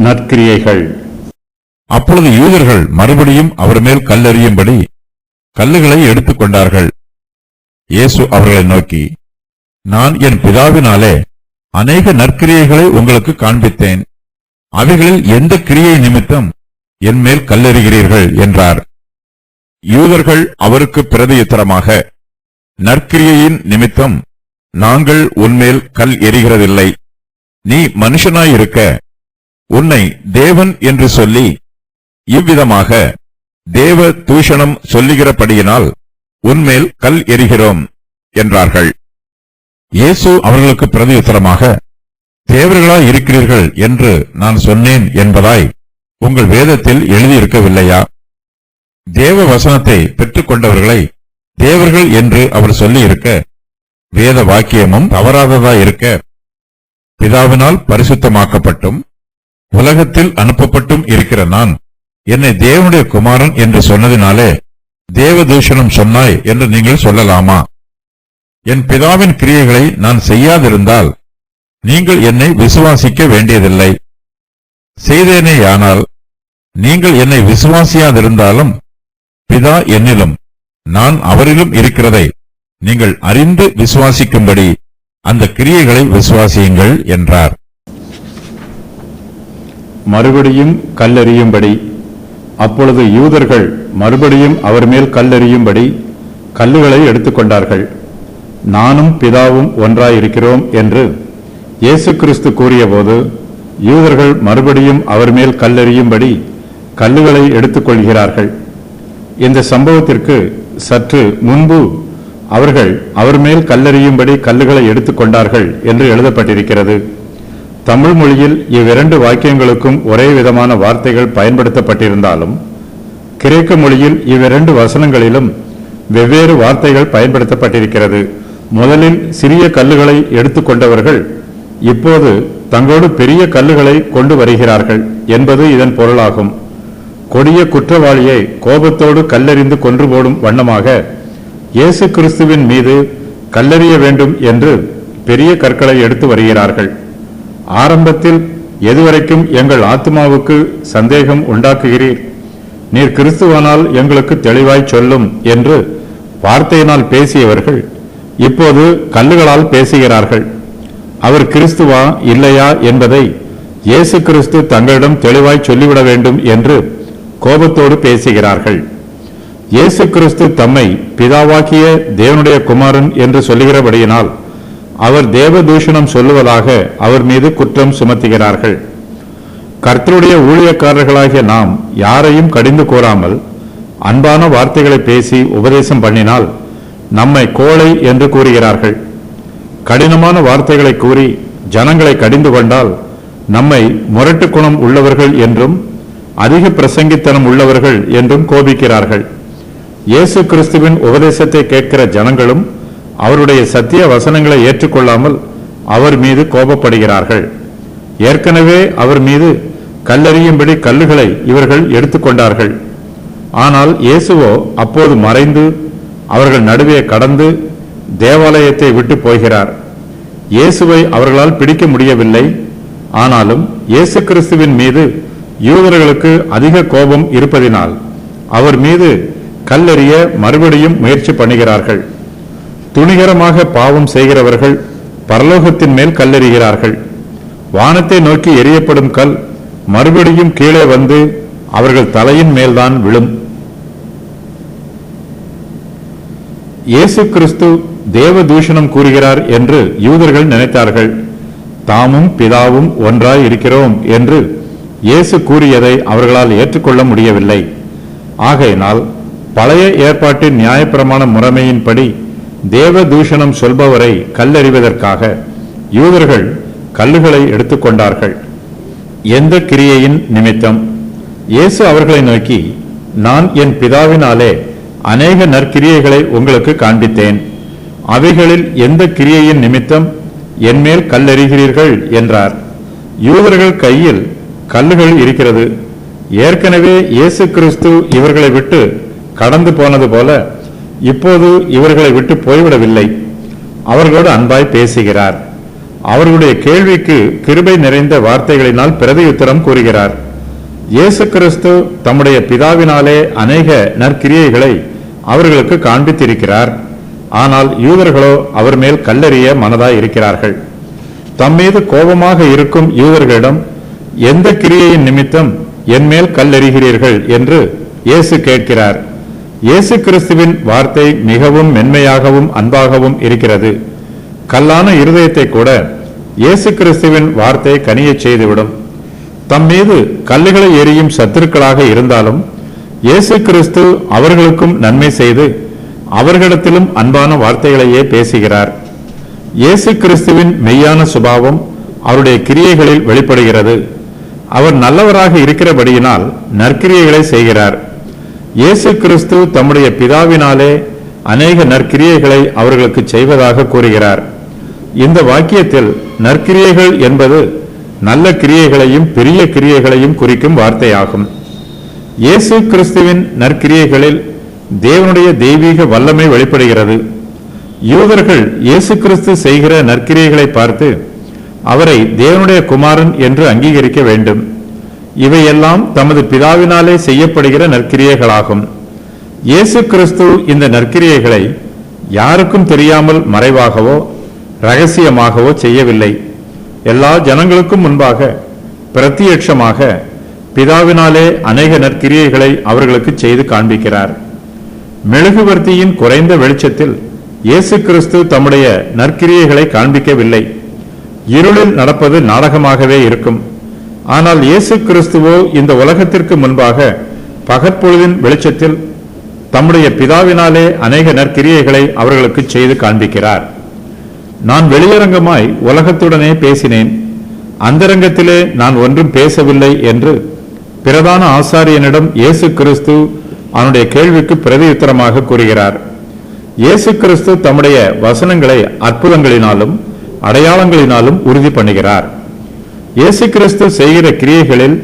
நற்கிரியைகள். அப்பொழுது யூதர்கள் மறுபடியும் அவர் மேல் கல்லெறியும்படி கல்லுகளை எடுத்துக் கொண்டார்கள். இயேசு அவர்களை நோக்கி, நான் என் பிதாவினாலே அநேக நற்கிரியைகளை உங்களுக்கு காண்பித்தேன். அவைகளில் எந்த கிரியை நிமித்தம் என் மேல் கல்லெறிகிறீர்கள் என்றார். யூதர்கள் அவருக்கு பிரதியுத்தரமாக, நற்கிரியையின் நிமித்தம் நாங்கள் உன்மேல் கல் எறிகிறதில்லை. நீ மனுஷனாயிருக்க உன்னை தேவன் என்று சொல்லி இவ்விதமாக தேவ தூஷணம் சொல்லுகிறபடியினால் உன்மேல் கல் எறிகிறோம் என்றார்கள். இயேசு அவர்களுக்கு பிரதியுத்தரமாக, தேவர்களாய் இருக்கிறீர்கள் என்று நான் சொன்னேன் என்பதாய் உங்கள் வேதத்தில் எழுதியிருக்கவில்லையா? தேவ வசனத்தை பெற்றுக் கொண்டவர்களை தேவர்கள் என்று அவர் சொல்லியிருக்க, வேத வாக்கியமும் தவறாததாயிருக்க, பிதாவினால் பரிசுத்தமாக்கப்பட்டும் உலகத்தில் அனுப்பப்பட்டும் இருக்கிற நான் என்னை தேவனுடைய குமாரன் என்று சொன்னதினாலே தேவதூஷணம் சொன்னாய் என்று நீங்கள் சொல்லலாமா? என் பிதாவின் கிரியைகளை நான் செய்யாதிருந்தால் நீங்கள் என்னை விசுவாசிக்க வேண்டியதில்லை. செய்தேனேயானால் நீங்கள் என்னை விசுவாசியாதிருந்தாலும் பிதா என்னிலும் நான் அவரிலும் இருக்கிறதை நீங்கள் அறிந்து விசுவாசிக்கும்படி அந்த கிரியைகளை விசுவாசியுங்கள் என்றார். மறுபடியும் கல்லெறியும்படி. அப்பொழுது யூதர்கள் மறுபடியும் அவர் மேல் கல்லெறியும்படி கல்லுகளை எடுத்துக்கொண்டார்கள். நானும் பிதாவும் ஒன்றாயிருக்கிறோம் என்று இயேசு கிறிஸ்து கூறியபோது யூதர்கள் மறுபடியும் அவர் மேல் கல்லெறியும்படி கல்லுகளை எடுத்துக்கொள்கிறார்கள். இந்த சம்பவத்திற்கு சற்று முன்பு அவர்கள் அவர் மேல் கல்லெறியும்படி கல்லுகளை எடுத்துக்கொண்டார்கள் என்று எழுதப்பட்டிருக்கிறது. தமிழ் மொழியில் இவ்விரண்டு வாக்கியங்களுக்கும் ஒரே விதமான வார்த்தைகள் பயன்படுத்தப்பட்டிருந்தாலும் கிரேக்க மொழியில் இவ்விரண்டு வசனங்களிலும் வெவ்வேறு வார்த்தைகள் பயன்படுத்தப்பட்டிருக்கிறது. முதலில் சிறிய கல்லுகளை எடுத்துக்கொண்டவர்கள் இப்போது தங்களோடு பெரிய கல்லுகளை கொண்டு வருகிறார்கள் என்பது இதன் பொருளாகும். கொடிய குற்றவாளியை கோபத்தோடு கல்லெறிந்து கொன்று போடும் வண்ணமாக இயேசு கிறிஸ்துவின் மீது கல்லெறிய வேண்டும் என்று பெரிய கற்களை எடுத்து வருகிறார்கள். ஆரம்பத்தில் எதுவரைக்கும் எங்கள் ஆத்மாவுக்கு சந்தேகம் உண்டாக்குகிறீர், நீர் கிறிஸ்துவானால் எங்களுக்கு தெளிவாய் சொல்லும் என்று வார்த்தையினால் பேசியவர்கள் இப்போது கல்லுகளால் பேசுகிறார்கள். அவர் கிறிஸ்துவா இல்லையா என்பதை இயேசு கிறிஸ்து தங்களிடம் தெளிவாய் சொல்லிவிட வேண்டும் என்று கோபத்தோடு பேசுகிறார்கள். இயேசு கிறிஸ்து தம்மை பிதாவாக்கிய தேவனுடைய குமாரன் என்று சொல்லுகிறபடியினால் அவர் தேவதூஷணம் சொல்லுவதாக அவர் மீது குற்றம் சுமத்துகிறார்கள். கர்த்தருடைய ஊழியக்காரர்களாகிய நாம் யாரையும் கடிந்து கூறாமல் அன்பான வார்த்தைகளை பேசி உபதேசம் பண்ணினால் நம்மை கோழை என்று கூறுகிறார்கள். கடினமான வார்த்தைகளை கூறி ஜனங்களை கடிந்து கொண்டால் நம்மை முரட்டு குணம் உள்ளவர்கள் என்றும் அதிக பிரசங்கித்தனம் உள்ளவர்கள் என்றும் கோபிக்கிறார்கள். இயேசு கிறிஸ்துவின் உபதேசத்தை கேட்கிற ஜனங்களும் அவருடைய சத்திய வசனங்களை ஏற்றுக்கொள்ளாமல் அவர் மீது கோபப்படுகிறார்கள். ஏற்கனவே அவர் மீது கல்லெறியும்படி கல்லுகளை இவர்கள் எடுத்துக்கொண்டார்கள். ஆனால் இயேசுவோ அப்போது மறைந்து அவர்கள் நடுவே கடந்து தேவாலயத்தை விட்டு போகிறார். இயேசுவை அவர்களால் பிடிக்க முடியவில்லை. ஆனாலும் இயேசு கிறிஸ்துவின் மீது யூதர்களுக்கு அதிக கோபம் இருப்பதினால் அவர் மீது கல்லெறிய மறுபடியும் முயற்சி பண்ணுகிறார்கள். துணிகரமாக பாவம் செய்கிறவர்கள் பரலோகத்தின் மேல் கல்லெறிகிறார்கள். வானத்தை நோக்கி எறியப்படும் கல் மறுபடியும் கீழே வந்து அவர்கள் தலையின் மேல்தான் விழும். இயேசு கிறிஸ்து தேவ தூஷணம் கூறுகிறார் என்று யூதர்கள் நினைத்தார்கள். தாமும் பிதாவும் ஒன்றாய் இருக்கிறோம் என்று இயேசு கூறியதை அவர்களால் ஏற்றுக்கொள்ள முடியவில்லை. ஆகையினால் பழைய ஏற்பாட்டின் நியாயப்பிரமாண முறைமையின்படி தேவ தூஷணம் சொல்பவரை கல்லெறிவதற்காக யூதர்கள் கல்லுகளை எடுத்துக்கொண்டார்கள். எந்த கிரியையின் நிமித்தம்? இயேசு அவர்களை நோக்கி, நான் என் பிதாவினாலே அநேக நற்கிரியைகளை உங்களுக்கு காண்பித்தேன். அவைகளில் எந்த கிரியையின் நிமித்தம் என்மேல் கல்லெறிகிறீர்கள் என்றார். யூதர்கள் கையில் கல்லுகள் இருக்கிறது. ஏற்கனவே இயேசு கிறிஸ்து இவர்களை விட்டு கடந்து போனது போல இப்போது இவர்களை விட்டு போய்விடவில்லை. அவர்களோடு அன்பாய் பேசுகிறார். அவர்களுடைய கேள்விக்கு கிருபை நிறைந்த வார்த்தைகளினால் பிரதியுத்தரம் கூறுகிறார். இயேசு கிறிஸ்து தம்முடைய பிதாவினாலே அநேக நற்கிரியைகளை அவர்களுக்கு காண்பித்திருக்கிறார். ஆனால் யூதர்களோ அவர் மேல் கல்லெறிய மனதாய் இருக்கிறார்கள். தம்மீது கோபமாக இருக்கும் யூதர்களிடம் எந்த கிரியையின் நிமித்தம் என் மேல் கல்லெறிகிறீர்கள் என்று இயேசு கேட்கிறார். இயேசு கிறிஸ்துவின் வார்த்தை மிகவும் மென்மையாகவும் அன்பாகவும் இருக்கிறது. கல்லான இருதயத்தை கூட இயேசு கிறிஸ்துவின் வார்த்தை கனியச் செய்துவிடும். தம் மீது கல்லுகளை எறியும் சத்துருக்களாக இருந்தாலும் இயேசு கிறிஸ்து அவர்களுக்கும் நன்மை செய்து அவர்களிடத்திலும் அன்பான வார்த்தைகளையே பேசுகிறார். இயேசு கிறிஸ்துவின் மெய்யான சுபாவம் அவருடைய கிரியைகளில் வெளிப்படுகிறது. அவர் நல்லவராக இருக்கிறபடியினால் நற்கிரியைகளை செய்கிறார். இயேசு கிறிஸ்து தம்முடைய பிதாவினாலே அநேக நற்கிரியைகளை அவர்களுக்கு செய்வதாக கூறுகிறார். இந்த வாக்கியத்தில் நற்கிரியைகள் என்பது நல்ல கிரியைகளையும் பெரிய கிரியைகளையும் குறிக்கும் வார்த்தையாகும். இயேசு கிறிஸ்துவின் நற்கிரியைகளில் தேவனுடைய தெய்வீக வல்லமை வெளிப்படுகிறது. யூதர்கள் இயேசு கிறிஸ்து செய்கிற நற்கிரியைகளை பார்த்து அவரை தேவனுடைய குமாரன் என்று அங்கீகரிக்க வேண்டும். இவையெல்லாம் தமது பிதாவினாலே செய்யப்படுகிற நற்கிரியைகளாகும். இயேசு கிறிஸ்து இந்த நற்கிரியைகளை யாருக்கும் தெரியாமல் மறைவாகவோ ரகசியமாகவோ செய்யவில்லை. எல்லா ஜனங்களுக்கும் முன்பாக பிரத்யட்சமாக பிதாவினாலே அநேக நற்கிரியைகளை அவர்களுக்கு செய்து காண்பிக்கிறார். மெழுகுவர்த்தியின் குறைந்த வெளிச்சத்தில் இயேசு கிறிஸ்து தம்முடைய நற்கிரியைகளை காண்பிக்கவில்லை. இருளில் நடப்பது நாடகமாகவே இருக்கும். ஆனால் இயேசு கிறிஸ்துவோ இந்த உலகத்திற்கு முன்பாக பகற்பொழுதின் வெளிச்சத்தில் தம்முடைய பிதாவினாலே அநேக நற்கிரியைகளை அவர்களுக்கு செய்து காண்பிக்கிறார். நான் வெளியரங்கமாய் உலகத்துடனே பேசினேன், அந்தரங்கத்திலே நான் ஒன்றும் பேசவில்லை என்று பிரதான ஆசாரியனிடம் இயேசு கிறிஸ்து அவனுடைய கேள்விக்கு பிரதியுத்தரமாக கூறுகிறார். இயேசு கிறிஸ்து தம்முடைய வசனங்களை அற்புதங்களினாலும் அடையாளங்களினாலும் உறுதி பண்ணுகிறார். இயேசு கிறிஸ்து செய்கிற கிரியைகளில்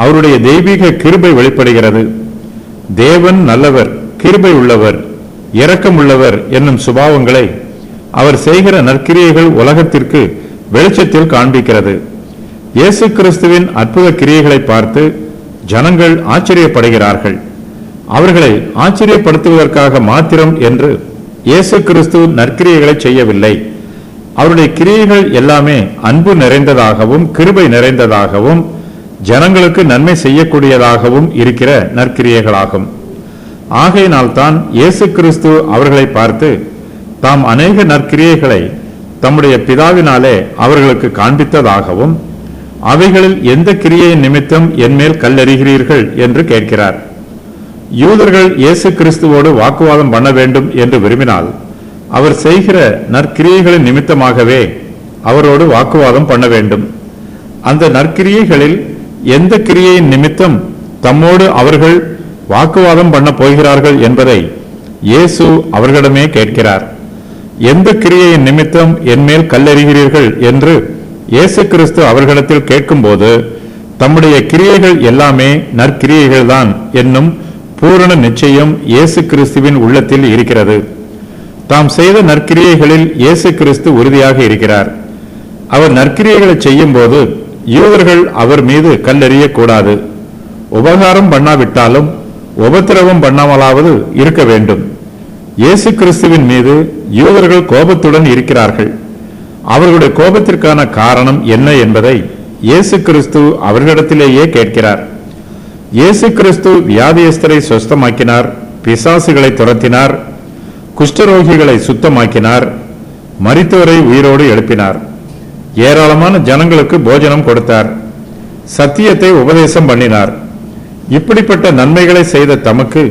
அவருடைய தெய்வீக கிருபை வெளிப்படுகிறது. தேவன் நல்லவர், கிருபை உள்ளவர், இரக்கம் உள்ளவர் என்னும் சுபாவங்களை அவர் செய்கிற நற்கிரியைகள் உலகத்திற்கு வெளிச்சத்தில் காண்பிக்கிறது. இயேசு கிறிஸ்துவின் அற்புத கிரியைகளை பார்த்து ஜனங்கள் ஆச்சரியப்படுகிறார்கள். அவர்களை ஆச்சரியப்படுத்துவதற்காக மாத்திரம் என்று இயேசு கிறிஸ்து நற்கிரியைகளை செய்யவில்லை. அவருடைய கிரியைகள் எல்லாமே அன்பு நிறைந்ததாகவும் கிருபை நிறைந்ததாகவும் ஜனங்களுக்கு நன்மை செய்யக்கூடியதாகவும் இருக்கிற நற்கிரியைகளாகும். ஆகையினால்தான் இயேசு கிறிஸ்து அவர்களை பார்த்து தாம் அநேக நற்கிரியைகளை தம்முடைய பிதாவினாலே அவர்களுக்கு காண்பித்ததாகவும் அவைகளில் எந்த கிரியையின் நிமித்தம் என்மேல் கல்லெறிகிறீர்கள் என்று கேட்கிறார். யூதர்கள் இயேசு கிறிஸ்துவோடு வாக்குவாதம் பண்ண வேண்டும் என்று விரும்பினால் அவர் செய்கிற நற்கிரியைகளின் நிமித்தமாகவே அவரோடு வாக்குவாதம் பண்ண வேண்டும். அந்த நற்கிரியைகளில் எந்த கிரியையின் நிமித்தம் தம்மோடு அவர்கள் வாக்குவாதம் பண்ண போகிறார்கள் என்பதை இயேசு அவர்களிடமே கேட்கிறார். எந்த கிரியையின் நிமித்தம் என்மேல் கல்லெறிகிறீர்கள் என்று இயேசு கிறிஸ்து அவர்களிடத்தில் கேட்கும்போது தம்முடைய கிரியைகள் எல்லாமே நற்கிரியைகள்தான் என்னும் பூரண நிச்சயம் இயேசு கிறிஸ்துவின் உள்ளத்தில் இருக்கிறது. தாம் செய்த நற்கிரியைகளில் இயேசு கிறிஸ்து உறுதியாக இருக்கிறார். அவர் நற்கிரியைகளை செய்யும் போது யூதர்கள் அவர் மீது கல்லெறியக்கூடாது. உபகாரம் பண்ணாவிட்டாலும் உபத்திரவம் பண்ணாமலாவது இருக்க வேண்டும். இயேசு கிறிஸ்துவின் மீது யூதர்கள் கோபத்துடன் இருக்கிறார்கள். அவர்களுடைய கோபத்திற்கான காரணம் என்ன என்பதை இயேசு கிறிஸ்து அவர்களிடத்திலேயே கேட்கிறார். இயேசு கிறிஸ்து வியாதியஸ்தரை சுஸ்தமாக்கினார், பிசாசுகளை துரத்தினார், குஷ்டரோகிகளை சுத்தமாக்கினார், மரித்தோரை உயிரோடு எழுப்பினார், ஏராளமான ஜனங்களுக்கு போஜனம் கொடுத்தார், சத்தியத்தை உபதேசம் பண்ணினார். இப்படிப்பட்ட நன்மைகளை செய்த தமக்கு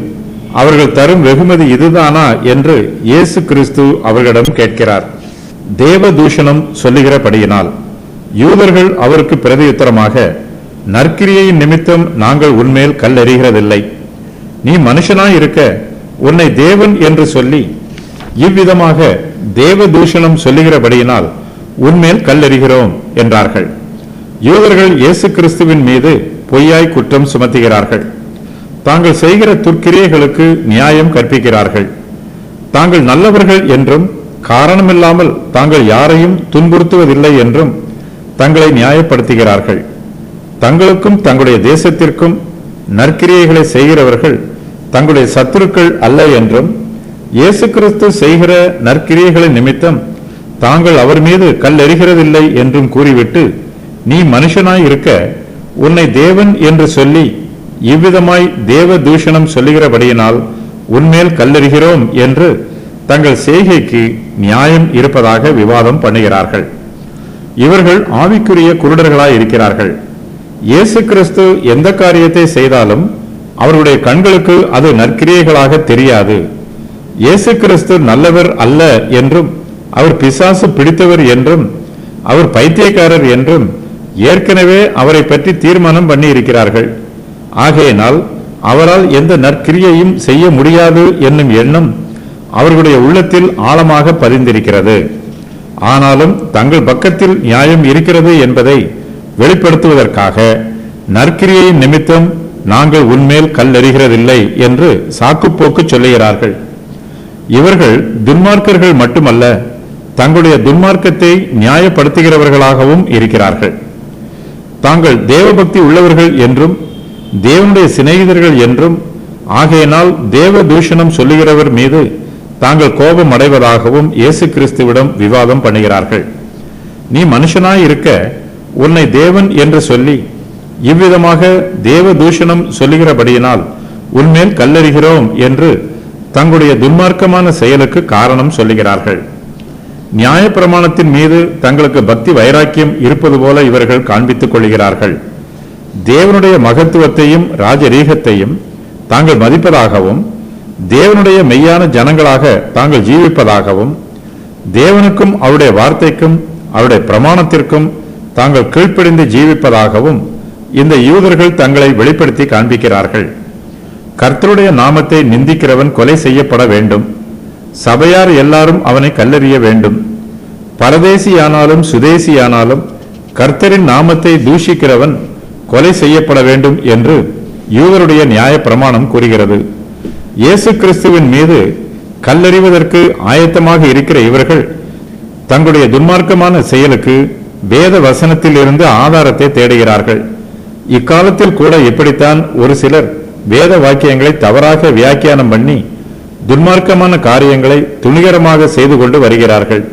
அவர்கள் தரும் வெகுமதி இதுதானா என்று இயேசு கிறிஸ்து அவர்களிடம் கேட்கிறார். தேவ தூஷணம் சொல்லுகிறபடியினால் யூதர்கள் அவருக்கு பிரதியுத்தரமாக, நற்கிரியையின் நிமித்தம் நாங்கள் உன்மேல் கல்லெறிகிறதில்லை. நீ மனுஷனாய் இருக்க உன்னை தேவன் என்று சொல்லி இவ்விதமாக தேவ தூஷணம் சொல்லுகிறபடியினால் உன்மேல் கல்லெறிகிறோம் என்றார்கள். யூதர்கள் இயேசு கிறிஸ்துவின் மீது பொய்யாய் குற்றம் சுமத்துகிறார்கள். தாங்கள் செய்கிற துர்க்கிரியைகளுக்கு நியாயம் கற்பிக்கிறார்கள். தாங்கள் நல்லவர்கள் என்றும் காரணமில்லாமல் தாங்கள் யாரையும் துன்புறுத்துவதில்லை என்றும் தங்களை நியாயப்படுத்துகிறார்கள். தங்களுக்கும் தங்களுடைய தேசத்திற்கும் நற்கிரியைகளை செய்கிறவர்கள் தங்களுடைய சத்துருக்கள் அல்ல என்றும், இயேசு கிறிஸ்து செய்கிற நற்கிரியைகளின் நிமித்தம் தாங்கள் அவர் மீது கல்லெறிகிறதில்லை என்றும் கூறிவிட்டு, நீ மனுஷனாய் இருக்க உன்னை தேவன் என்று சொல்லி இவ்விதமாய் தேவ தூஷணம் சொல்லுகிறபடியினால் உன்மேல் கல்லெறிகிறோம் என்று தங்கள் செய்கைக்கு நியாயம் இருப்பதாக விவாதம் பண்ணுகிறார்கள். இவர்கள் ஆவிக்குரிய குருடர்களாய் இருக்கிறார்கள். இயேசு கிறிஸ்து எந்த காரியத்தை செய்தாலும் அவருடைய கண்களுக்கு அது நற்கிரியைகளாக தெரியாது. இயேசு கிறிஸ்து நல்லவர் அல்ல என்றும், அவர் பிசாசு பிடித்தவர் என்றும், அவர் பைத்தியக்காரர் என்றும் ஏற்கனவே அவரை பற்றி தீர்மானம் பண்ணி இருக்கிறார்கள். ஆகையினால் அவரால் எந்த நற்கிரியையும் செய்ய முடியாது என்னும் எண்ணம் அவர்களுடைய உள்ளத்தில் ஆழமாக பதிந்திருக்கிறது. ஆனாலும் தங்கள் பக்கத்தில் நியாயம் இருக்கிறது என்பதை வெளிப்படுத்துவதற்காக நற்கிரியையின் நிமித்தம் நாங்கள் உன்மேல் கல்லெறிகிறதில்லை என்று சாக்குப்போக்கு சொல்லுகிறார்கள். இவர்கள் துன்மார்க்கர்கள் மட்டுமல்ல, தங்களுடைய துன்மார்க்கத்தை நியாயப்படுத்துகிறவர்களாகவும் இருக்கிறார்கள். தாங்கள் தேவபக்தி உள்ளவர்கள் என்றும் தேவனுடைய சிநேகிதர்கள் என்றும், ஆகையினால் தேவ தூஷணம் சொல்லுகிறவர் மீது தாங்கள் கோபம் அடைவதாகவும் இயேசு கிறிஸ்துவிடம் விவாதம் பண்ணுகிறார்கள். நீ மனுஷனாய் இருக்க உன்னை தேவன் என்று சொல்லி இவ்விதமாக தேவ தூஷணம் சொல்லுகிறபடியினால் உன்மேல் கல்லெறிகிறோம் என்று தங்களுடைய துன்மார்க்கமான செயலுக்கு காரணம் சொல்லுகிறார்கள். நியாயப்பிரமாணத்தின் மீது தங்களுக்கு பக்தி வைராக்கியம் இருப்பது போல இவர்கள் காண்பித்துக் கொள்கிறார்கள். தேவனுடைய மகத்துவத்தையும் ராஜரீகத்தையும் தாங்கள் மதிப்பதாகவும், தேவனுடைய மெய்யான ஜனங்களாக தாங்கள் ஜீவிப்பதாகவும், தேவனுக்கும் அவருடைய வார்த்தைக்கும் அவருடைய பிரமாணத்திற்கும் தாங்கள் கீழ்ப்படிந்து ஜீவிப்பதாகவும் இந்த யூதர்கள் தங்களை வெளிப்படுத்தி காண்பிக்கிறார்கள். கர்த்தருடைய நாமத்தை நிந்திக்கிறவன் கொலை செய்யப்பட வேண்டும். சபையார் எல்லாரும் அவனை கல்லெறிய வேண்டும். பரதேசியானாலும் சுதேசியானாலும் கர்த்தரின் நாமத்தை தூஷிக்கிறவன் கொலை செய்யப்பட வேண்டும் என்று யூதருடைய நியாய பிரமாணம் கூறுகிறது. இயேசு கிறிஸ்துவின் மீது கல்லெறிவதற்கு ஆயத்தமாக இருக்கிற இவர்கள் தங்களுடைய துன்மார்க்கமான செயலுக்கு வேத வசனத்தில் இருந்து ஆதாரத்தை தேடுகிறார்கள். இக்காலத்தில் கூட இப்படித்தான் ஒரு சிலர் வேத வாக்கியங்களை தவறாக வியாக்கியானம் பண்ணி துன்மார்க்கமான காரியங்களை துணிகரமாக செய்து கொண்டு வருகிறார்கள்.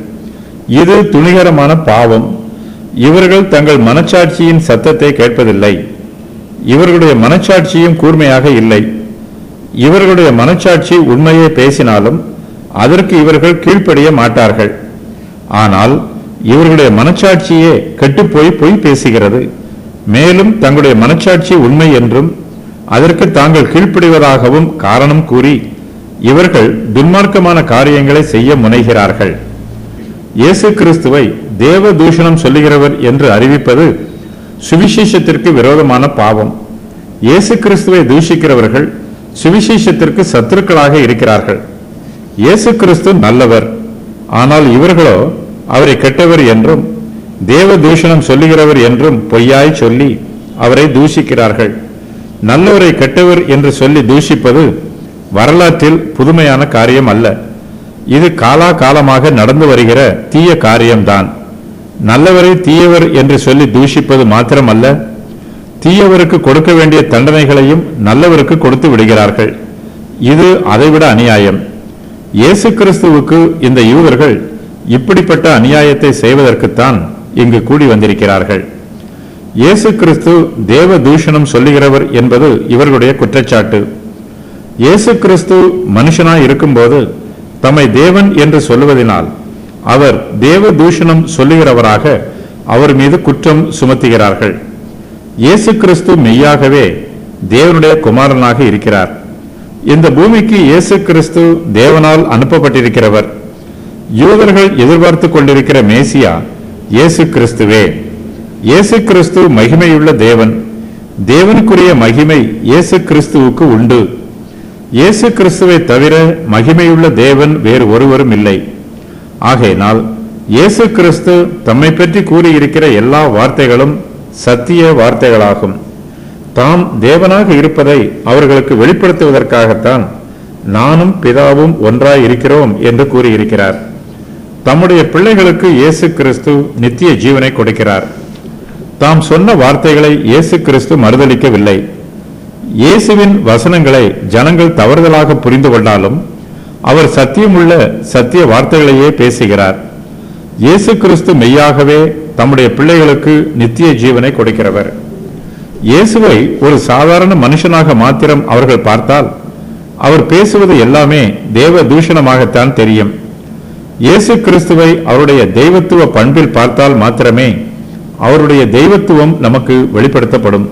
இது துணிகரமான பாவம். இவர்கள் தங்கள் மனச்சாட்சியின் சத்தத்தை கேட்பதில்லை. இவர்களுடைய மனச்சாட்சியும் கூர்மையாக இல்லை. இவர்களுடைய மனச்சாட்சி உண்மையை பேசினாலும் அதற்கு இவர்கள் கீழ்ப்படிய மாட்டார்கள். ஆனால் இவர்களுடைய மனச்சாட்சியே கெட்டுப்போய் பொய் பேசுகிறது. மேலும் தங்களுடைய மனச்சாட்சி உண்மை என்றும் அதற்கு தாங்கள் கீழ்ப்படிவதாகவும் காரணம் கூறி இவர்கள் துன்மார்க்கமான காரியங்களை செய்ய முனைகிறார்கள். இயேசு கிறிஸ்துவை தேவ தூஷணம் சொல்லுகிறவர் என்று அறிவிப்பது சுவிசேஷத்திற்கு விரோதமான பாவம். இயேசு கிறிஸ்துவை தூஷிக்கிறவர்கள் சுவிசேஷத்திற்கு சத்துருக்களாக இருக்கிறார்கள். இயேசு கிறிஸ்து நல்லவர், ஆனால் இவர்களோ அவரை கெட்டவர் என்றும் தேவ தூஷணம் சொல்லுகிறவர் என்றும் பொய்யாய் சொல்லி அவரை தூஷிக்கிறார்கள். நல்லவரை கெட்டவர் என்று சொல்லி தூஷிப்பது வரலாற்றில் புதுமையான காரியம் அல்ல. இது காலாகாலமாக நடந்து வருகிற தீய காரியம்தான். நல்லவரை தீயவர் என்று சொல்லி தூஷிப்பது மாத்திரமல்ல, தீயவருக்கு கொடுக்க வேண்டிய தண்டனைகளையும் நல்லவருக்கு கொடுத்து விடுகிறார்கள். இது அதைவிட அநியாயம். இயேசு கிறிஸ்துவுக்கு இந்த யூதர்கள் இப்படிப்பட்ட அநியாயத்தை செய்வதற்குத்தான் இங்கு கூடி வந்திருக்கிறார்கள். இயேசு கிறிஸ்து தேவ தூஷணம் சொல்லுகிறவர் என்பது இவர்களுடைய குற்றச்சாட்டு. இயேசு கிறிஸ்து மனுஷனாய் இருக்கும்போது தம்மை தேவன் என்று சொல்லுவதனால் அவர் தேவ தூஷணம் சொல்லுகிறவராக அவர் மீது குற்றம் சுமத்துகிறார்கள். இயேசு கிறிஸ்து மெய்யாகவே தேவனுடைய குமாரனாக இருக்கிறார். இந்த பூமிக்கு இயேசு கிறிஸ்து தேவனால் அனுப்பப்பட்டிருக்கிறவர். யூதர்கள் எதிர்பார்த்து கொண்டிருக்கிற மேசியா இயேசு கிறிஸ்துவே. இயேசு கிறிஸ்து மகிமையுள்ள தேவன். தேவனுக்குரிய மகிமை இயேசு கிறிஸ்துவுக்கு உண்டு. இயேசு கிறிஸ்துவை தவிர மகிமையுள்ள தேவன் வேறு ஒருவரும் இல்லை. ஆகையினால் இயேசு கிறிஸ்து தம்மை பற்றி கூறியிருக்கிற எல்லா வார்த்தைகளும் சத்திய வார்த்தைகளாகும். தாம் தேவனாக இருப்பதை அவர்களுக்கு வெளிப்படுத்துவதற்காகத்தான் நானும் பிதாவும் ஒன்றாய் இருக்கிறோம் என்று கூறியிருக்கிறார். தம்முடைய பிள்ளைகளுக்கு இயேசு கிறிஸ்து நித்திய ஜீவனை கொடுக்கிறார். தாம் சொன்ன வார்த்தைகளை இயேசு கிறிஸ்து மறுதலிக்கவில்லை. இயேசுவின் வசனங்களை ஜனங்கள் தவறுதலாக புரிந்து கொண்டாலும் அவர் சத்தியமுள்ள சத்திய வார்த்தைகளையே பேசுகிறார். இயேசு கிறிஸ்து மெய்யாகவே தம்முடைய பிள்ளைகளுக்கு நித்திய ஜீவனை கொடுக்கிறவர். இயேசுவை ஒரு சாதாரண மனுஷனாக மாத்திரம் அவர்கள் பார்த்தால் அவர் பேசுவது எல்லாமே தேவ தூஷணமாகத்தான் தெரியும். இயேசு கிறிஸ்துவை அவருடைய தெய்வத்துவ பண்பில் பார்த்தால் மாத்திரமே அவருடைய தெய்வத்துவம் நமக்கு வெளிப்படுத்தப்படும்.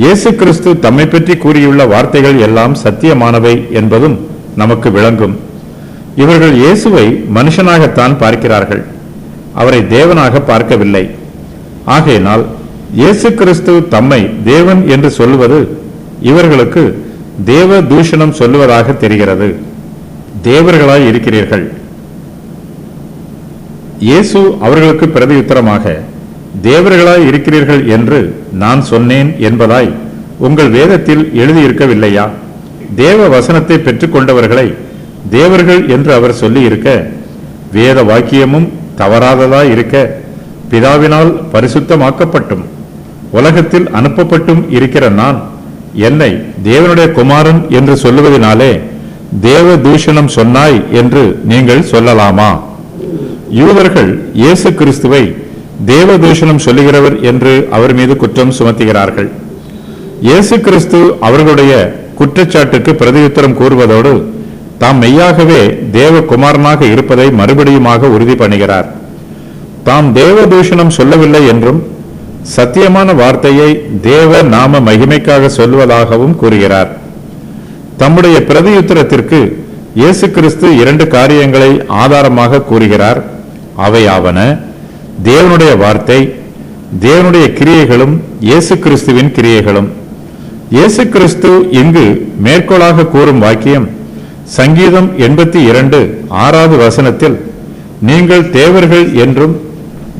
இயேசு கிறிஸ்து தம்மை பற்றி கூறியுள்ள வார்த்தைகள் எல்லாம் சத்தியமானவை என்பதும் நமக்கு விளங்கும். இவர்கள் இயேசுவை மனுஷனாகத்தான் பார்க்கிறார்கள், அவரை தேவனாக பார்க்கவில்லை. ஆகையினால் இயேசு கிறிஸ்து தம்மை தேவன் என்று சொல்லுவது இவர்களுக்கு தேவ தூஷணம் சொல்லுவதாக தெரிகிறது. தேவர்களாய் இருக்கிறீர்கள். இயேசு அவர்களுக்கு பிரதியுத்தரமாக, தேவர்களாய் இருக்கிறீர்கள் என்று நான் சொன்னேன் என்பதாய் உங்கள் வேதத்தில் எழுதியிருக்கவில்லையா? தேவ வசனத்தை பெற்றுக்கொண்டவர்களை தேவர்கள் என்று அவர் சொல்லி இருக்க, வேத வாக்கியமும் தவறாததாய் இருக்க, பிதாவினால் பரிசுத்தமாக்கப்பட்டும் உலகத்தில் அனுப்பப்பட்டும் இருக்கிற நான் என்னை தேவனுடைய குமாரன் என்று சொல்லுவதனாலே தேவ தூஷணம் சொன்னாய் என்று நீங்கள் சொல்லலாமா? யூதர்கள் இயேசு கிறிஸ்துவை தேவ தூஷணம் சொல்லுகிறவர் என்று அவர் மீது குற்றம் சுமத்துகிறார்கள். இயேசு கிறிஸ்து அவர்களுடைய குற்றச்சாட்டுக்கு பிரதியுத்தரம் கூறுவதோடு தாம் மெய்யாகவே தேவகுமாரனாக இருப்பதை மறுபடியுமாக உறுதி பண்ணுகிறார். தாம் தேவ தூஷணம் சொல்லவில்லை என்றும் சத்தியமான வார்த்தையை தேவ நாம மகிமைக்காக சொல்வதாகவும் கூறுகிறார். தம்முடைய பிரதியுத்தரத்திற்கு இயேசு கிறிஸ்து 2 காரியங்களை ஆதாரமாக கூறுகிறார். அவையாவன, தேவனுடைய வார்த்தை, தேவனுடைய கிரியைகளும் இயேசு கிறிஸ்துவின் கிரியைகளும். இயேசு கிறிஸ்து இங்கு மேற்கோளாக கூறும் வாக்கியம் சங்கீதம் 82:6 வசனத்தில், நீங்கள் தேவர்கள் என்றும்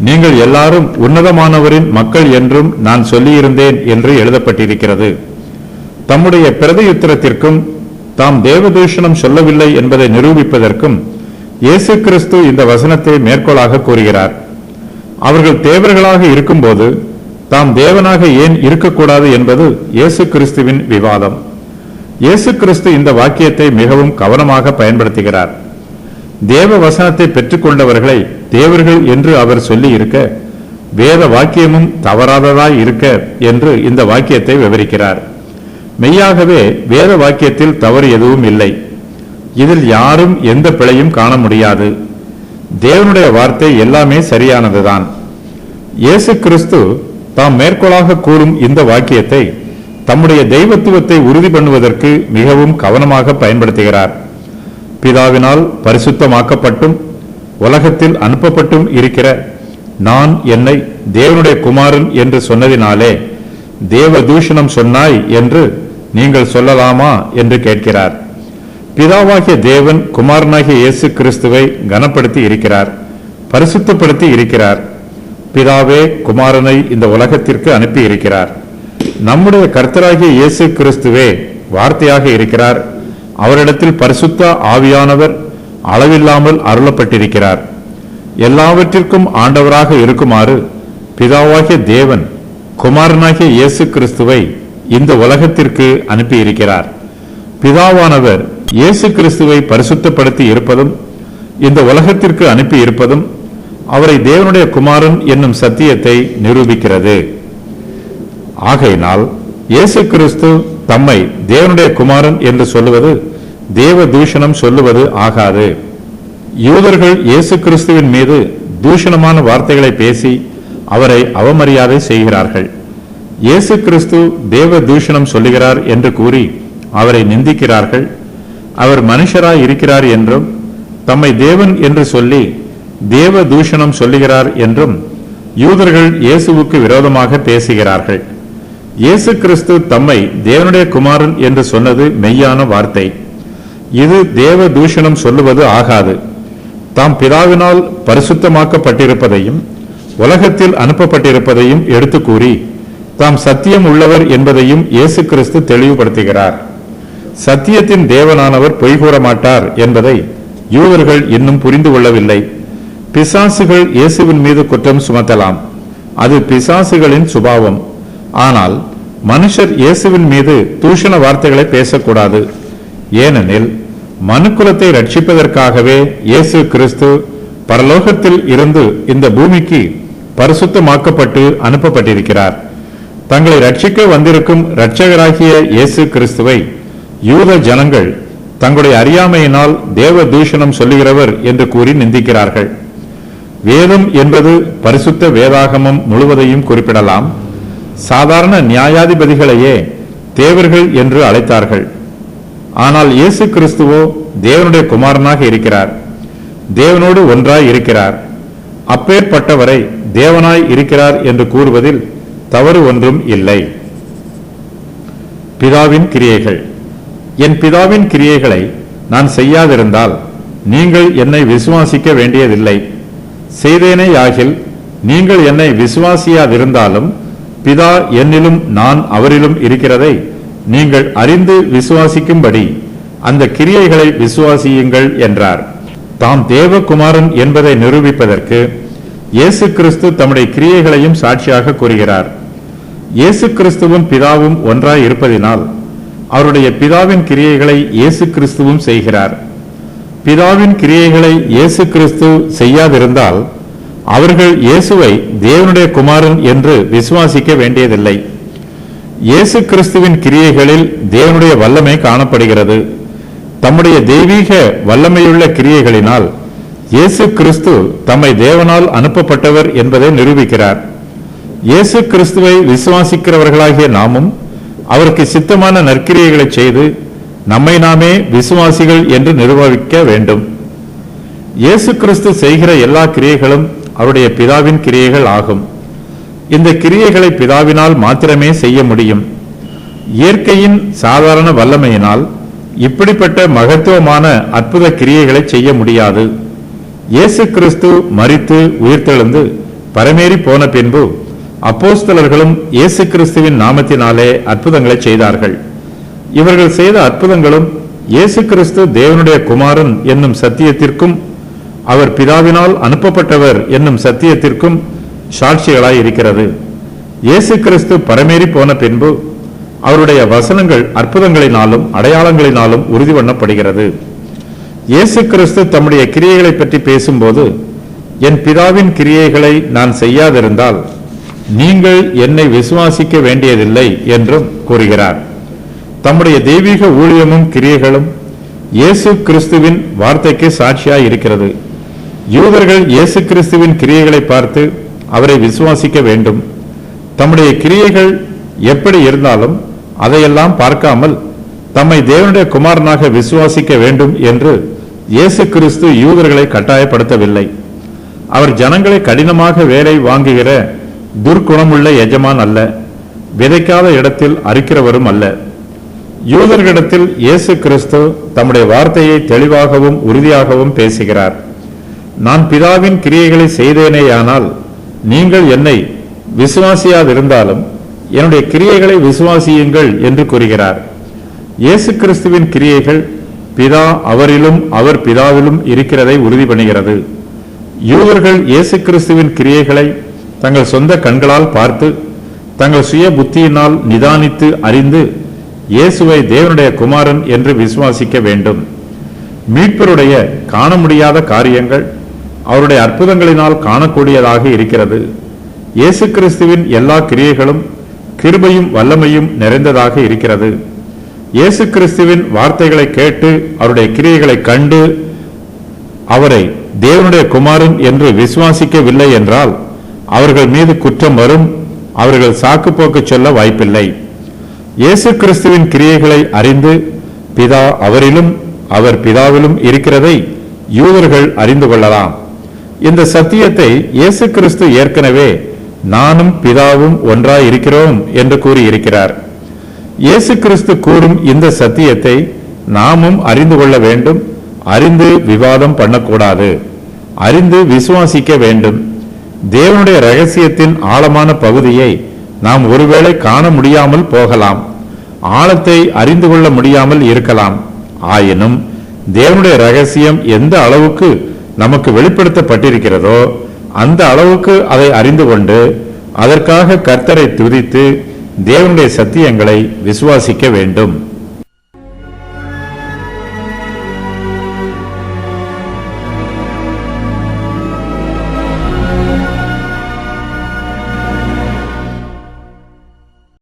நீங்கள் எல்லாரும் உன்னதமானவரின் மக்கள் என்றும் நான் சொல்லியிருந்தேன் என்று எழுதப்பட்டிருக்கிறது. தம்முடைய பிரதியுத்தரத்திற்கும் தாம் தேவதூஷணம் சொல்லவில்லை என்பதை நிரூபிப்பதற்கும் இயேசு கிறிஸ்து இந்த வசனத்தை மேற்கோளாக கூறுகிறார். அவர்கள் தேவர்களாக இருக்கும்போது தாம் தேவனாக ஏன் இருக்கக்கூடாது என்பது இயேசு கிறிஸ்துவின் விவாதம். இயேசு கிறிஸ்து இந்த வாக்கியத்தை மிகவும் கவனமாக பயன்படுத்துகிறார். தேவ வசனத்தை பெற்றுக்கொண்டவர்களை தேவர்கள் என்று அவர் சொல்லி இருக்க, வேத வாக்கியமும் தவறாததாய் இருக்க என்று இந்த வாக்கியத்தை விவரிக்கிறார். மெய்யாகவே வேத வாக்கியத்தில் தவறு எதுவும் இல்லை. இதில் யாரும் எந்த பிழையும் காண முடியாது. தேவனுடைய வார்த்தை எல்லாமே சரியானதுதான். இயேசு கிறிஸ்து தாம் மேற்கோளாக கூறும் இந்த வாக்கியத்தை தம்முடைய தெய்வத்துவத்தை உறுதி பண்ணுவதற்கு மிகவும் கவனமாக பயன்படுத்துகிறார். பிதாவினால் பரிசுத்தமாக்கப்பட்டும் உலகத்தில் அனுப்பப்பட்டும் இருக்கிற நான் என்னை தேவனுடைய குமாரன் என்று சொன்னதினாலே தேவ தூஷணம் சொன்னாய் என்று நீங்கள் சொல்லலாமா என்று கேட்கிறார். பிதாவாகிய தேவன் குமாரனாகிய இயேசு கிறிஸ்துவை கனப்படுத்தி இருக்கிறார், பரிசுத்தப்படுத்தி இருக்கிறார். பிதாவே குமாரனை இந்த உலகத்திற்கு அனுப்பி இருக்கிறார். நம்முடைய கர்த்தராகிய இயேசு கிறிஸ்துவே வார்த்தையாக இருக்கிறார். அவரிடத்தில் பரிசுத்த ஆவியானவர் அளவில்லாமல் அருளப்பட்டிருக்கிறார். எல்லாவற்றிற்கும் ஆண்டவராக இருக்குமாறு பிதாவாகிய தேவன் குமாரனாகிய இயேசு கிறிஸ்துவை இந்த உலகத்திற்கு அனுப்பி இருக்கிறார். பிதாவானவர் இயேசு கிறிஸ்துவை பரிசுத்தப்படுத்தி இருப்பதும் இந்த உலகத்திற்கு அனுப்பி இருப்பதும் அவரை தேவனுடைய குமாரன் என்னும் சத்தியத்தை நிரூபிக்கிறது. ஆகையினால் இயேசு கிறிஸ்து தம்மை தேவனுடைய குமாரன் என்று சொல்லுவது தேவ தூஷணம் சொல்லுவது ஆகாது. யூதர்கள் இயேசு கிறிஸ்துவின் மீது தூஷணமான வார்த்தைகளை பேசி அவரை அவமரியாதை செய்கிறார்கள். இயேசு கிறிஸ்து தேவ தூஷணம் சொல்லுகிறார் என்று கூறி அவரை நிந்திக்கிறார்கள். அவர் மனுஷராய் இருக்கிறார் என்றும் தம்மை தேவன் என்று சொல்லி தேவ தூஷணம் சொல்லுகிறார் என்றும் யூதர்கள் இயேசுவுக்கு விரோதமாக பேசுகிறார்கள். இயேசு கிறிஸ்து தம்மை தேவனுடைய குமாரன் என்று சொன்னது மெய்யான வார்த்தை. இது தேவ தூஷணம் சொல்லுவது ஆகாது. தாம் பிதாவினால் பரிசுத்தமாக்கப்பட்டிருப்பதையும் உலகத்தில் அனுப்பப்பட்டிருப்பதையும் எடுத்து கூறி தாம் சத்தியம் உள்ளவர் என்பதையும் இயேசு கிறிஸ்து தெளிவுபடுத்துகிறார். சத்தியத்தின் தேவனானவர் பொய் கூற மாட்டார் என்பதை யூதர்கள் இன்னும் புரிந்து கொள்ளவில்லை. பிசாசுகள் இயேசுவின் மீது குற்றம் சுமத்தலாம், அது பிசாசுகளின் சுபாவம். ஆனால் மனுஷர் இயேசுவின் மீது தூஷண வார்த்தைகளை பேசக்கூடாது. ஏனெனில் மனுக்குலத்தை ரட்சிப்பதற்காகவே இயேசு கிறிஸ்து பரலோகத்தில் இருந்து இந்த பூமிக்கு பரிசுத்தமாக்கப்பட்டு அனுப்பப்பட்டிருக்கிறார். தங்களை ரட்சிக்க வந்திருக்கும் இரட்சகராகிய இயேசு கிறிஸ்துவை யூத ஜனங்கள் தங்களுடைய அறியாமையினால் தேவ தூஷணம் சொல்லுகிறவர் என்று கூறி நிந்திக்கிறார்கள். வேதம் என்பது பரிசுத்த வேதாகமம் முழுவதையும் குறிப்பிடலாம். சாதாரண நியாயாதிபதிகளையே தேவர்கள் என்று அழைத்தார்கள். ஆனால் இயேசு கிறிஸ்துவோ தேவனுடைய குமாரனாக இருக்கிறார், தேவனோடு ஒன்றாய் இருக்கிறார். அப்பேற்பட்டவரை தேவனாய் இருக்கிறார் என்று கூறுவதில் தவறு ஒன்றும் இல்லை. பிதாவின் கிரியைகள். என் பிதாவின் கிரியைகளை நான் செய்யாதிருந்தால் நீங்கள் என்னை விசுவாசிக்க வேண்டியதில்லை. செய்தேனேயாகில் நீங்கள் என்னை விசுவாசியாதிருந்தாலும் பிதா என்னிலும் நான் அவரிலும் இருக்கிறதை நீங்கள் அறிந்து விசுவாசிக்கும்படி அந்த கிரியைகளை விசுவாசியுங்கள் என்றார். தாம் தேவகுமாரன் என்பதை நிரூபிப்பதற்கு இயேசு கிறிஸ்து தம்முடைய கிரியைகளையும் சாட்சியாக கூறுகிறார். இயேசு கிறிஸ்துவும் பிதாவும் ஒன்றாய் இருப்பதினால் அவருடைய பிதாவின் கிரியைகளை இயேசு கிறிஸ்துவும் செய்கிறார். பிதாவின் கிரியைகளை இயேசு கிறிஸ்து செய்யாதிருந்தால் அவர்கள் இயேசுவை தேவனுடைய குமாரன் என்று விசுவாசிக்க வேண்டியதில்லை. இயேசு கிறிஸ்துவின் கிரியைகளில் தேவனுடைய வல்லமை காணப்படுகிறது. தம்முடைய தெய்வீக வல்லமையுள்ள கிரியைகளினால் இயேசு கிறிஸ்து தம்மை தேவனால் அனுப்பப்பட்டவர் என்பதை நிரூபிக்கிறார். இயேசு கிறிஸ்துவை விசுவாசிக்கிறவர்களாகிய நாமும் அவருக்கு சித்தமான நற்கிரியைகளை செய்து நம்மை நாமே விசுவாசிகள் என்று நிரூபிக்க வேண்டும். இயேசு கிறிஸ்து செய்கிற எல்லா கிரியைகளும் அவருடைய பிதாவின் கிரியைகள் ஆகும். இந்த கிரியைகளை பிதாவினால் மாத்திரமே செய்ய முடியும். இயற்கையின் சாதாரண வல்லமையினால் இப்படிப்பட்ட மகத்துவமான அற்புத கிரியைகளை செய்ய முடியாது. இயேசு கிறிஸ்து மரித்து உயிர்த்தெழுந்து பரமேறி போன பின்பு அப்போஸ்தலர்களும் இயேசு கிறிஸ்துவின் நாமத்தினாலே அற்புதங்களை செய்தார்கள். இவர்கள் செய்த அற்புதங்களும் இயேசு கிறிஸ்து தேவனுடைய குமாரன் என்னும் சத்தியத்திற்கும் அவர் பிதாவினால் அனுப்பப்பட்டவர் என்னும் சத்தியத்திற்கும் சாட்சிகளாய் இருக்கிறது. இயேசு கிறிஸ்து பரமேறி போன பின்பு அவருடைய வசனங்கள் அற்புதங்களினாலும் அடையாளங்களினாலும் உறுதி பண்ணப்படுகிறது. இயேசு கிறிஸ்து தம்முடைய கிரியைகளை பற்றி பேசும்போது, என் பிதாவின் கிரியைகளை நான் செய்யாதிருந்தால் நீங்கள் என்னை விசுவாசிக்க வேண்டியதில்லை என்றும் கூறுகிறார். தம்முடைய தெய்வீக ஊழியமும் கிரியைகளும் இயேசு கிறிஸ்துவின் வார்த்தைக்கு சாட்சியாய் இருக்கிறது. யூதர்கள் இயேசு கிறிஸ்துவின் கிரியைகளை பார்த்து அவரை விசுவாசிக்க வேண்டும். தம்முடைய கிரியைகள் எப்படி இருந்தாலும் அதையெல்லாம் பார்க்காமல் தம்மை தேவனுடைய குமாரனாக விசுவாசிக்க வேண்டும் என்று இயேசு கிறிஸ்து யூதர்களை கட்டாயப்படுத்தவில்லை. அவர் ஜனங்களை கடினமாக வேலை வாங்குகிற துர்க்குணமுள்ள எஜமான் அல்ல, விதைக்காத இடத்தில் அறுக்கிறவரும் அல்ல. யூதர்களிடத்தில் இயேசு கிறிஸ்து தம்முடைய வார்த்தையை தெளிவாகவும் உறுதியாகவும் பேசுகிறார். நான் பிதாவின் கிரியைகளை செய்தேனேயானால் நீங்கள் என்னை விசுவாசியாதிருந்தாலும் என்னுடைய கிரியைகளை விசுவாசியுங்கள் என்று கூறுகிறார். இயேசு கிறிஸ்துவின் கிரியைகள் பிதா அவரிலும் அவர் பிதாவிலும் இருக்கிறதை உறுதி பண்ணுகிறது. யூதர்கள் இயேசு கிறிஸ்துவின் கிரியைகளை தங்கள் சொந்த கண்களால் பார்த்து தங்கள் சுய புத்தியினால் நிதானித்து அறிந்து இயேசுவை தேவனுடைய குமாரன் என்று விசுவாசிக்க வேண்டும். மீட்பருடைய காண முடியாத காரியங்கள் அவருடைய அற்புதங்களினால் காணக்கூடியதாக இருக்கிறது. இயேசு கிறிஸ்துவின் எல்லா கிரியைகளும் கிருபையும் வல்லமையும் நிறைந்ததாக இருக்கிறது. இயேசு கிறிஸ்துவின் வார்த்தைகளை கேட்டு அவருடைய கிரியைகளை கண்டு அவரை தேவனுடைய குமாரன் என்று விசுவாசிக்கவில்லை என்றால் அவர்கள் மீது குற்றம் வரும். அவர்கள் சாக்குப்போக்கு சொல்ல வாய்ப்பில்லை. இயேசு கிறிஸ்துவின் கிரியைகளை அறிந்து பிதா அவரிலும் அவர் பிதாவிலும் இருக்கிறதை யூதர்கள் அறிந்து கொள்ளலாம். இந்த சத்தியத்தை இயேசு கிறிஸ்து ஏற்கனவே நானும் பிதாவும் ஒன்றாய் இருக்கிறோம் என்று கூறியிருக்கிறார். இயேசு கிறிஸ்து கூறும் இந்த சத்தியத்தை நாமும் அறிந்து கொள்ள வேண்டும். அறிந்து விவாதம் பண்ணக்கூடாது, அறிந்து விசுவாசிக்க வேண்டும். தேவனுடைய ரகசியத்தின் ஆழமான பகுதியை நாம் ஒருவேளை காண முடியாமல் போகலாம், ஆழத்தை அறிந்து கொள்ள முடியாமல் இருக்கலாம். ஆயினும் தேவனுடைய ரகசியம் எந்த அளவுக்கு நமக்கு வெளிப்படுத்தப்பட்டிருக்கிறதோ அந்த அளவுக்கு அதை அறிந்து கொண்டு அதற்காக கர்த்தரை துதித்து தேவனுடைய சத்தியங்களை விசுவாசிக்க வேண்டும்.